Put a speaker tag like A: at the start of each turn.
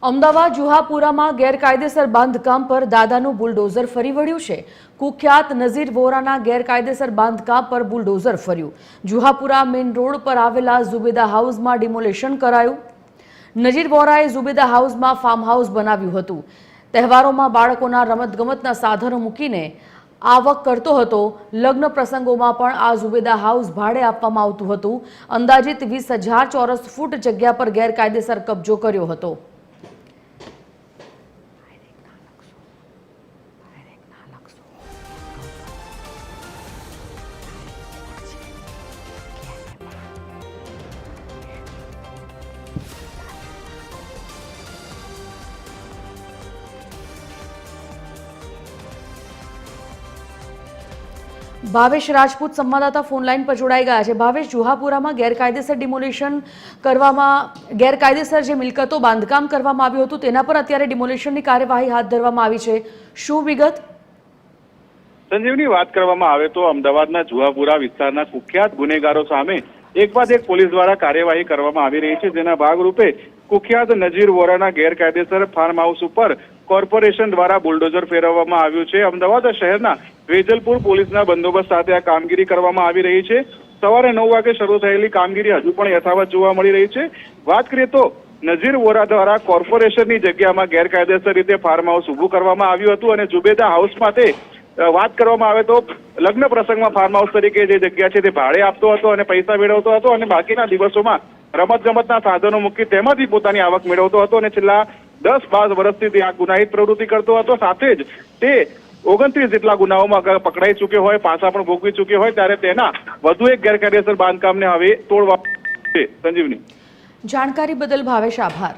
A: અમદાવાદ જુહાપુરામાં ગેરકાયદેસર બાંધકામ પર દાદાનું બુલડોઝર ફરી વળ્યું છે। કુખ્યાત નઝીર વોરાના ગેરકાયદેસર બાંધકામ પર બુલડોઝર ફર્યું। જુહાપુરા મેઇન રોડ પર આવેલા ઝુબેદા હાઉસમાં ડિમોલેશન કરાયું। નઝીર વોરાએ ઝુબેદા હાઉસમાં ફાર્મ હાઉસ બનાવ્યું હતું। તહેવારોમાં બાળકોના રમતગમતના સાધનો મૂકીને આવક કરતો હતો। લગ્ન પ્રસંગોમાં પણ આ ઝુબેદા હાઉસ ભાડે આપવામાં આવતું હતું। અંદાજિત 20,000 ચોરસ ફૂટ જગ્યા પર ગેરકાયદેસર કબજો કર્યો હતો। ભાવેશ રાજપૂત સંવાદદાતા ફોન લાઈન પર જોડાઈ ગયા છે। ભાવેશ, જુહાપુરામાં ગેરકાયદેસર ડિમોલેશન કરવામાં ગેરકાયદેસર જે મિલકતો બાંધકામ કરવામાં આવ્યું હતું તેના પર અત્યારે ડિમોલેશનની કાર્યવાહી હાથ ધરવામાં આવી છે। શું વિગત?
B: સંજીવની, વાત કરવામાં આવે તો અમદાવાદના જુહાપુરા વિસ્તારના કુખ્યાત ગુનેગારો સામે એક બાદ એક પોલીસ દ્વારા કાર્યવાહી કરવામાં આવી રહી છે। જેના ભાગરૂપે કુખ્યાત નઝીર વોરાના ગેરકાયદેસર ફાર્મ હાઉસ ઉપર કોર્પોરેશન દ્વારા બુલડોઝર ફેરવવામાં આવ્યું છે। અમદાવાદ શહેરના વેજલપુર પોલીસના બંદોબસ્ત સાથે આ કામગીરી કરવામાં આવી રહી છે। સવારે 9 વાગે શરૂ થયેલી કામગીરી હજુ પણ યથાવત જોવા મળી રહી છે। વાત કરીએ તો નઝીર વોરા દ્વારા કોર્પોરેશનની જગ્યામાં ગેરકાયદેસર રીતે ફાર્મ હાઉસ ઊભું કરવામાં આવ્યું હતું અને ઝુબેદા હાઉસમાં તે વાત કરવામાં આવે તો લગ્ન પ્રસંગમાં ફાર્મ હાઉસ તરીકે જે જગ્યા છે તે ભાડે આપતો હતો અને પૈસા મેળવતો હતો અને બાકીના દિવસોમાં રમતગમતના સાધનો મૂકી તેમાંથી પોતાની આવક મેળવતો હતો અને છેલ્લા 10-12 વર્ષથી તે આ ગુનાહિત પ્રવૃત્તિ કરતો હતો। સાથે જ તે 29 જેટલા ગુનાઓમાં પકડાઈ ચૂક્યો હોય, પાસા પણ ભોગવી ચૂક્યો હોય, ત્યારે તેના વધુ એક ગેરકાયદેસર બાંધકામને હવે તોડવા છે। સંજીવની,
A: જાણકારી બદલ ભાવેશ આભાર।